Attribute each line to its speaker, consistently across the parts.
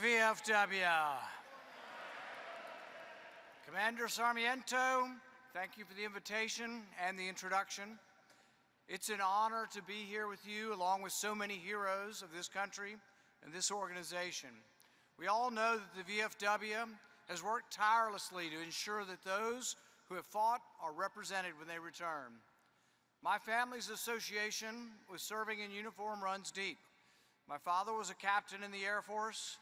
Speaker 1: VFW. Commander Sarmiento, thank you for the invitation and the introduction. It's an honor to be here with you along with so many heroes of this country and this organization. We all know that the VFW has worked tirelessly to ensure that those who have fought are represented when they return. My family's association with serving in uniform runs deep. My father was a captain in the Air Force.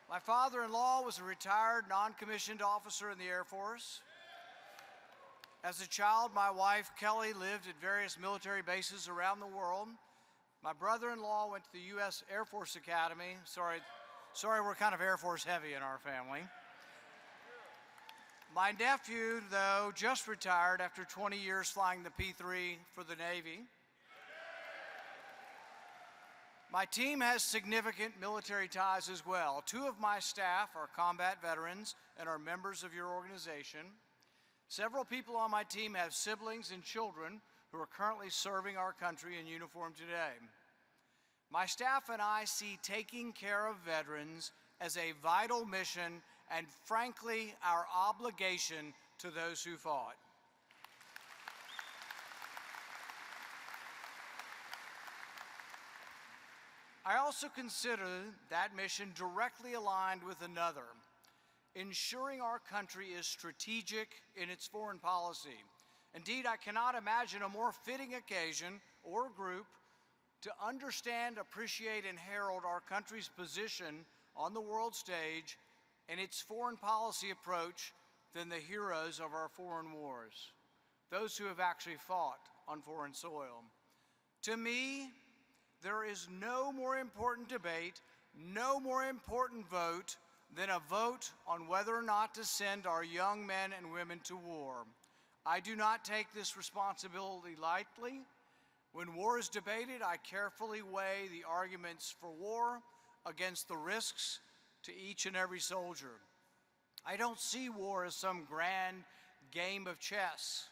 Speaker 1: My father-in-law was a retired non-commissioned officer in the Air Force. As a child, my wife, Kelly, lived at various military bases around the world. My brother-in-law went to the U.S. Air Force Academy. Sorry, we're kind of Air Force heavy in our family. My nephew, though, just retired after 20 years flying the P-3 for the Navy. My team has significant military ties as well. 2 of my staff are combat veterans and are members of your organization. Several people on my team have siblings and children who are currently serving our country in uniform today. My staff and I see taking care of veterans as a vital mission and, frankly, our obligation to those who fought. I also consider that mission directly aligned with another, ensuring our country is strategic in its foreign policy. Indeed, I cannot imagine a more fitting occasion or group to understand, appreciate, and herald our country's position on the world stage and its foreign policy approach than the heroes of our foreign wars, those who have actually fought on foreign soil. To me, there is no more important debate, no more important vote than a vote on whether or not to send our young men and women to war. I do not take this responsibility lightly. When war is debated, I carefully weigh the arguments for war against the risks to each and every soldier. I don't see war as some grand game of chess.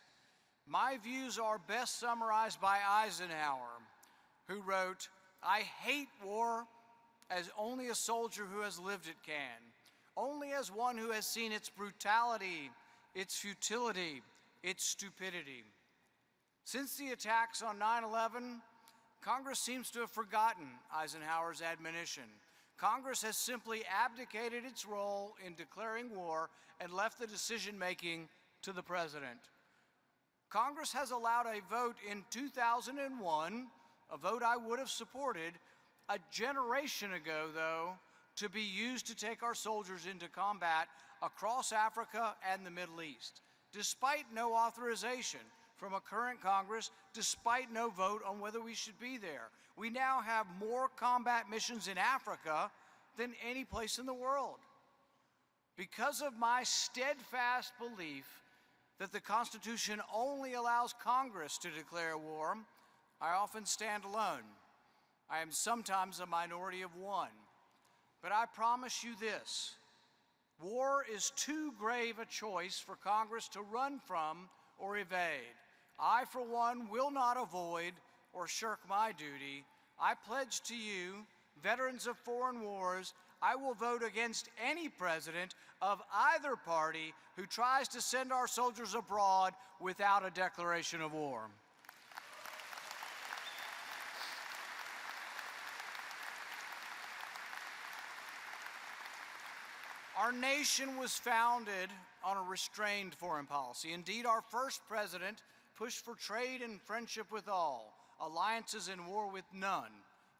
Speaker 1: My views are best summarized by Eisenhower, who wrote, "I hate war as only a soldier who has lived it can, only as one who has seen its brutality, its futility, its stupidity." Since the attacks on 9/11, Congress seems to have forgotten Eisenhower's admonition. Congress has simply abdicated its role in declaring war and left the decision-making to the president. Congress has allowed a vote in 2001, a vote I would have supported a generation ago, though, to be used to take our soldiers into combat across Africa and the Middle East, despite no authorization from a current Congress, despite no vote on whether we should be there. We now have more combat missions in Africa than any place in the world. Because of my steadfast belief that the Constitution only allows Congress to declare war, I often stand alone. I am sometimes a minority of one. But I promise you this: war is too grave a choice for Congress to run from or evade. I, for one, will not avoid or shirk my duty. I pledge to you, veterans of foreign wars, I will vote against any president of either party who tries to send our soldiers abroad without a declaration of war. Our nation was founded on a restrained foreign policy. Indeed, our first president pushed for trade and friendship with all, alliances and war with none,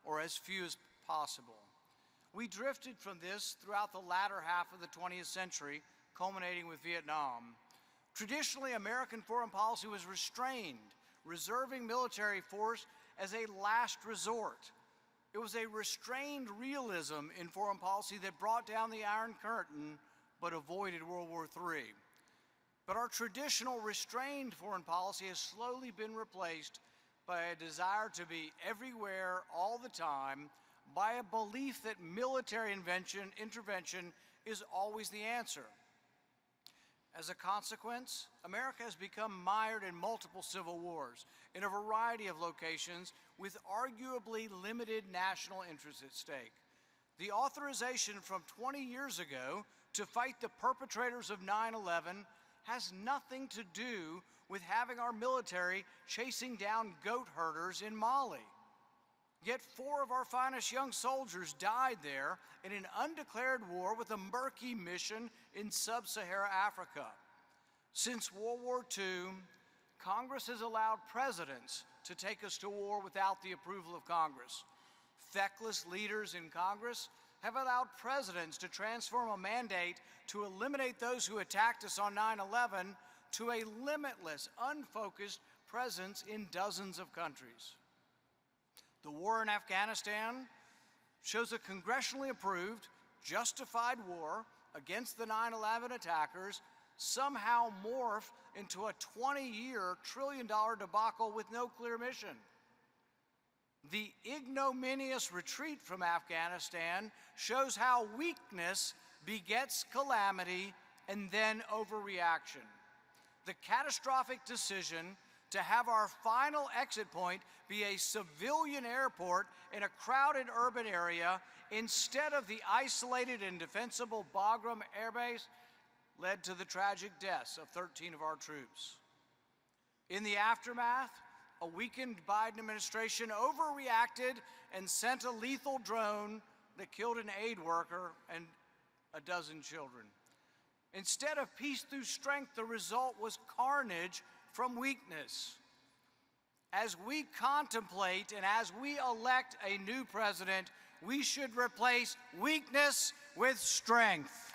Speaker 1: or as few as possible. We drifted from this throughout the latter half of the 20th century, culminating with Vietnam. Traditionally, American foreign policy was restrained, reserving military force as a last resort. It was a restrained realism in foreign policy that brought down the Iron Curtain but avoided World War III. But our traditional restrained foreign policy has slowly been replaced by a desire to be everywhere all the time, by a belief that military intervention is always the answer. As a consequence, America has become mired in multiple civil wars in a variety of locations with arguably limited national interests at stake. The authorization from 20 years ago to fight the perpetrators of 9/11 has nothing to do with having our military chasing down goat herders in Mali. Yet 4 of our finest young soldiers died there in an undeclared war with a murky mission in sub-Saharan Africa. Since World War II, Congress has allowed presidents to take us to war without the approval of Congress. Feckless leaders in Congress have allowed presidents to transform a mandate to eliminate those who attacked us on 9/11 to a limitless, unfocused presence in dozens of countries. The war in Afghanistan shows a congressionally approved, justified war against the 9/11 attackers somehow morph into a 20-year, trillion-dollar debacle with no clear mission. The ignominious retreat from Afghanistan shows how weakness begets calamity and then overreaction. The catastrophic decision to have our final exit point be a civilian airport in a crowded urban area instead of the isolated and defensible Bagram Air Base led to the tragic deaths of 13 of our troops. In the aftermath, a weakened Biden administration overreacted and sent a lethal drone that killed an aid worker and a dozen children. Instead of peace through strength, the result was carnage from weakness. As we contemplate and as we elect a new president, we should replace weakness with strength.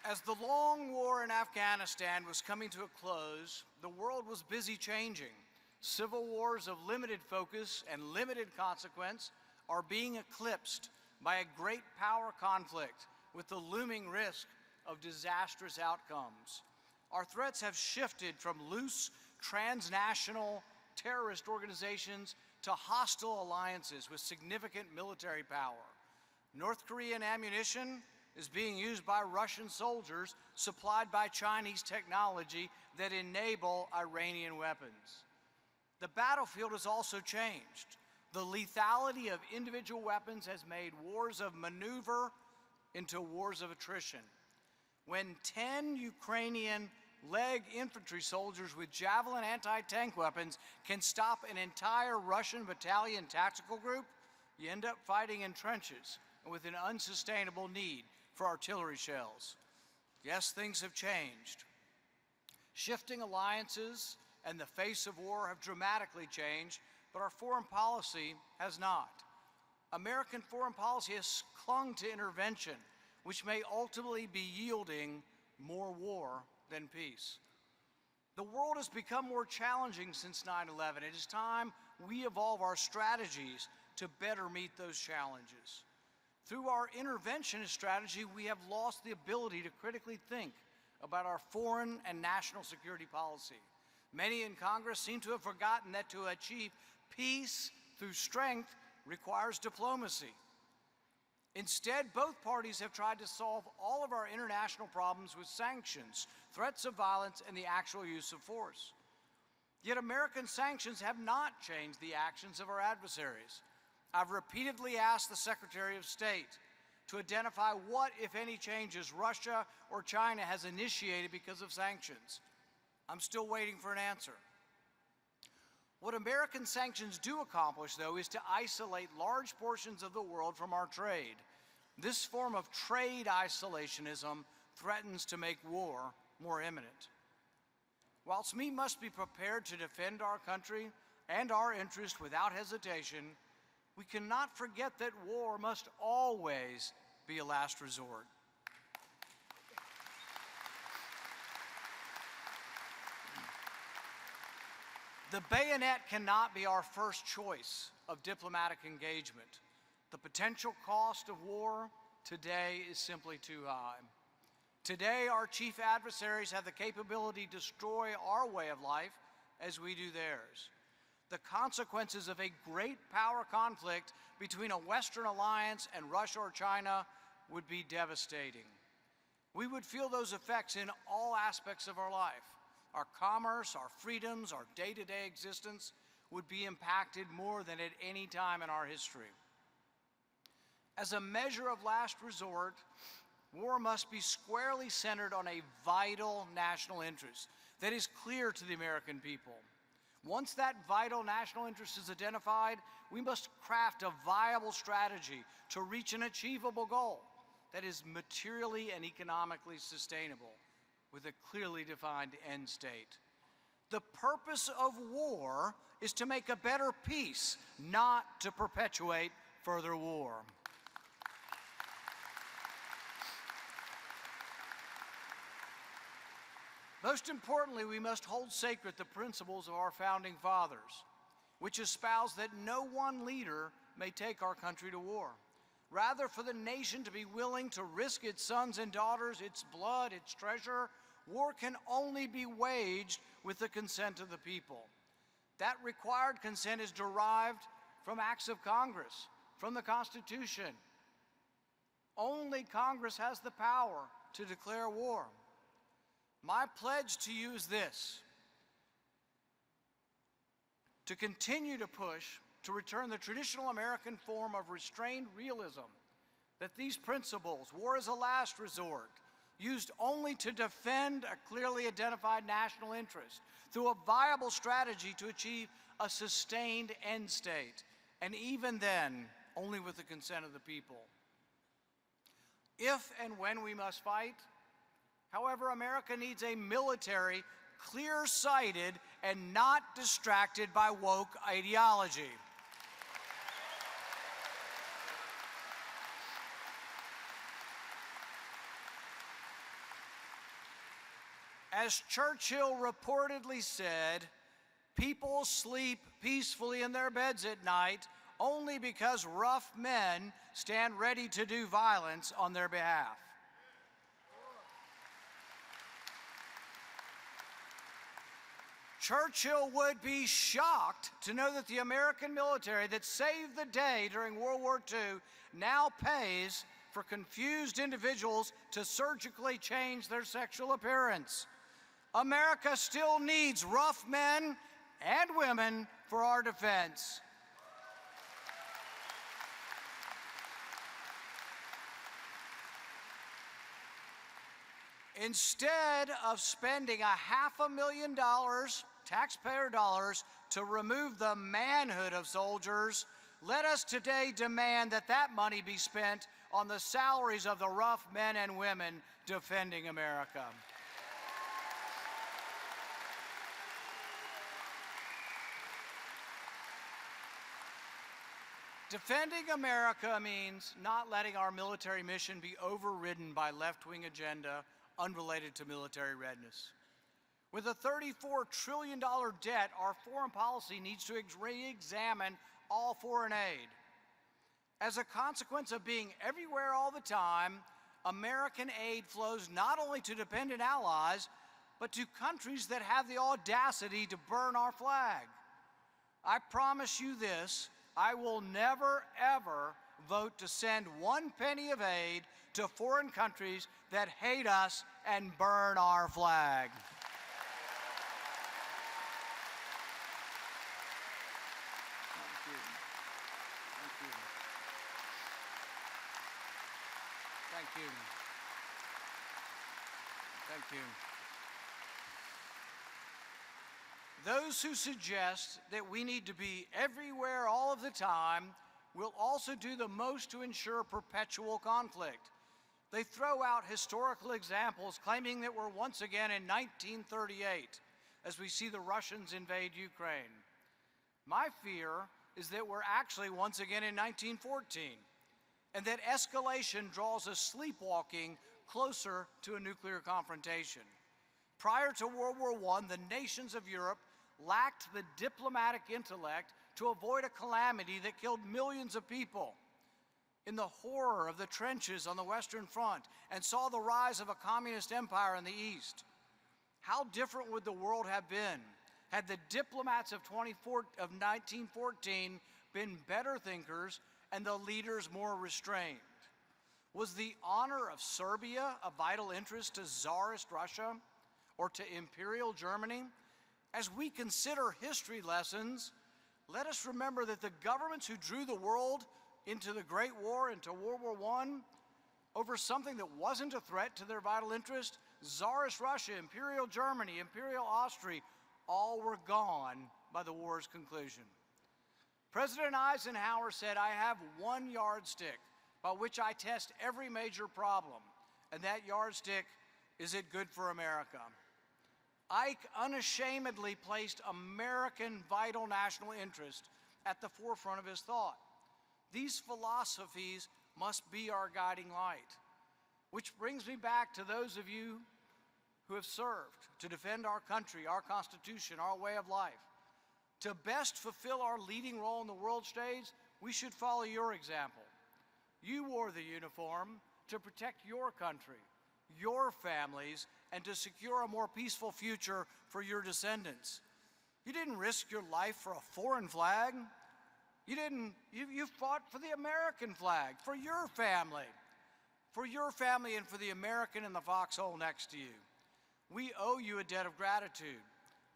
Speaker 1: As the long war in Afghanistan was coming to a close, the world was busy changing. Civil wars of limited focus and limited consequence are being eclipsed by a great power conflict with the looming risk of disastrous outcomes. Our threats have shifted from loose transnational terrorist organizations to hostile alliances with significant military power. North Korean ammunition is being used by Russian soldiers supplied by Chinese technology that enable Iranian weapons. The battlefield has also changed. The lethality of individual weapons has made wars of maneuver into wars of attrition. When 10 Ukrainian leg infantry soldiers with Javelin anti-tank weapons can stop an entire Russian battalion tactical group, you end up fighting in trenches and with an unsustainable need for artillery shells. Yes, things have changed. Shifting alliances and the face of war have dramatically changed, but our foreign policy has not. American foreign policy has clung to intervention, which may ultimately be yielding more war than peace. The world has become more challenging since 9/11. It is time we evolve our strategies to better meet those challenges. Through our interventionist strategy, we have lost the ability to critically think about our foreign and national security policy. Many in Congress seem to have forgotten that to achieve peace through strength requires diplomacy. Instead, both parties have tried to solve all of our international problems with sanctions, threats of violence, and the actual use of force. Yet American sanctions have not changed the actions of our adversaries. I've repeatedly asked the Secretary of State to identify what, if any, changes Russia or China has initiated because of sanctions. I'm still waiting for an answer. What American sanctions do accomplish, though, is to isolate large portions of the world from our trade. This form of trade isolationism threatens to make war more imminent. Whilst we must be prepared to defend our country and our interest without hesitation, we cannot forget that war must always be a last resort. The bayonet cannot be our first choice of diplomatic engagement. The potential cost of war today is simply too high. Today, our chief adversaries have the capability to destroy our way of life as we do theirs. The consequences of a great power conflict between a Western alliance and Russia or China would be devastating. We would feel those effects in all aspects of our life. Our commerce, our freedoms, our day-to-day existence would be impacted more than at any time in our history. As a measure of last resort, war must be squarely centered on a vital national interest that is clear to the American people. Once that vital national interest is identified, we must craft a viable strategy to reach an achievable goal that is materially and economically sustainable with a clearly defined end state. The purpose of war is to make a better peace, not to perpetuate further war. Most importantly, we must hold sacred the principles of our founding fathers, which espouse that no one leader may take our country to war. Rather, for the nation to be willing to risk its sons and daughters, its blood, its treasure, war can only be waged with the consent of the people. That required consent is derived from acts of Congress, from the Constitution. Only Congress has the power to declare war. My pledge to you is this: to continue to push to return the traditional American form of restrained realism, that these principles, war as a last resort, used only to defend a clearly identified national interest, through a viable strategy to achieve a sustained end state, and even then, only with the consent of the people. If and when we must fight, however, America needs a military clear-sighted and not distracted by woke ideology. As Churchill reportedly said, people sleep peacefully in their beds at night only because rough men stand ready to do violence on their behalf. Churchill would be shocked to know that the American military that saved the day during World War II now pays for confused individuals to surgically change their sexual appearance. America still needs rough men and women for our defense. Instead of spending $500,000 taxpayer dollars to remove the manhood of soldiers, let us today demand that that money be spent on the salaries of the rough men and women defending America. Defending America means not letting our military mission be overridden by left-wing agenda unrelated to military readiness. With a $34 trillion debt, our foreign policy needs to re-examine all foreign aid. As a consequence of being everywhere all the time, American aid flows not only to dependent allies, but to countries that have the audacity to burn our flag. I promise you this: I will never, ever vote to send one penny of aid to foreign countries that hate us and burn our flag. Thank you. Thank you. Those who suggest that we need to be everywhere all of the time will also do the most to ensure perpetual conflict. They throw out historical examples claiming that we're once again in 1938 as we see the Russians invade Ukraine. My fear is that we're actually once again in 1914 and that escalation draws us sleepwalking closer to a nuclear confrontation. Prior to World War I, the nations of Europe lacked the diplomatic intellect to avoid a calamity that killed millions of people in the horror of the trenches on the Western Front and saw the rise of a communist empire in the East. How different would the world have been had the diplomats of 1914 been better thinkers and the leaders more restrained? Was the honor of Serbia a vital interest to Tsarist Russia? or to Imperial Germany, as we consider history lessons, let us remember that the governments who drew the world into the Great War, into World War I, over something that wasn't a threat to their vital interest, Tsarist Russia, Imperial Germany, Imperial Austria, all were gone by the war's conclusion. President Eisenhower said, "I have one yardstick by which I test every major problem, and that yardstick is it good for America?" Ike unashamedly placed American vital national interest at the forefront of his thought. These philosophies must be our guiding light. Which brings me back to those of you who have served to defend our country, our Constitution, our way of life. To best fulfill our leading role in the world stage, we should follow your example. You wore the uniform to protect your country, your families, and to secure a more peaceful future for your descendants. You didn't risk your life for a foreign flag. You fought for the American flag, for your family and for the American in the foxhole next to you. We owe you a debt of gratitude,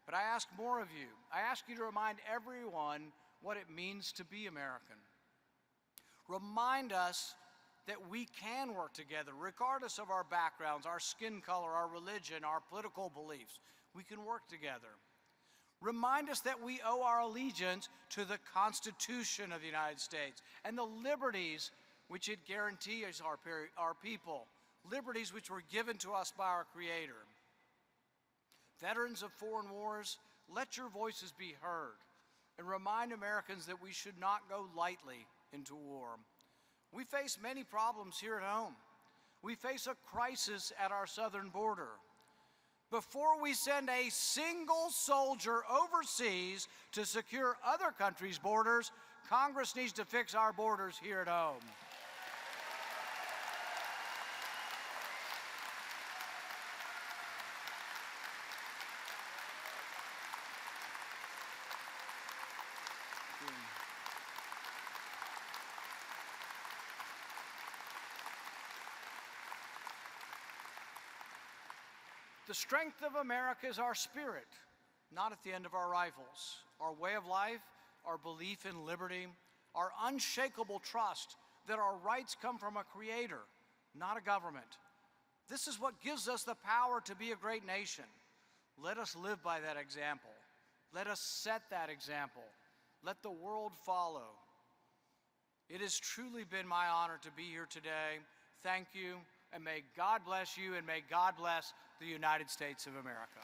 Speaker 1: but I ask more of you. I ask you to remind everyone what it means to be American. Remind us that we can work together, regardless of our backgrounds, our skin color, our religion, our political beliefs. We can work together. Remind us that we owe our allegiance to the Constitution of the United States and the liberties which it guarantees our people, liberties which were given to us by our Creator. Veterans of foreign wars, let your voices be heard and remind Americans that we should not go lightly into war. We face many problems here at home. We face a crisis at our southern border. Before we send a single soldier overseas to secure other countries' borders, Congress needs to fix our borders here at home. The strength of America is our spirit, not at the end of our rifles. Our way of life, our belief in liberty, our unshakable trust that our rights come from a Creator, not a government. This is what gives us the power to be a great nation. Let us live by that example. Let us set that example. Let the world follow. It has truly been my honor to be here today. Thank you, and may God bless you, and may God bless the United States of America.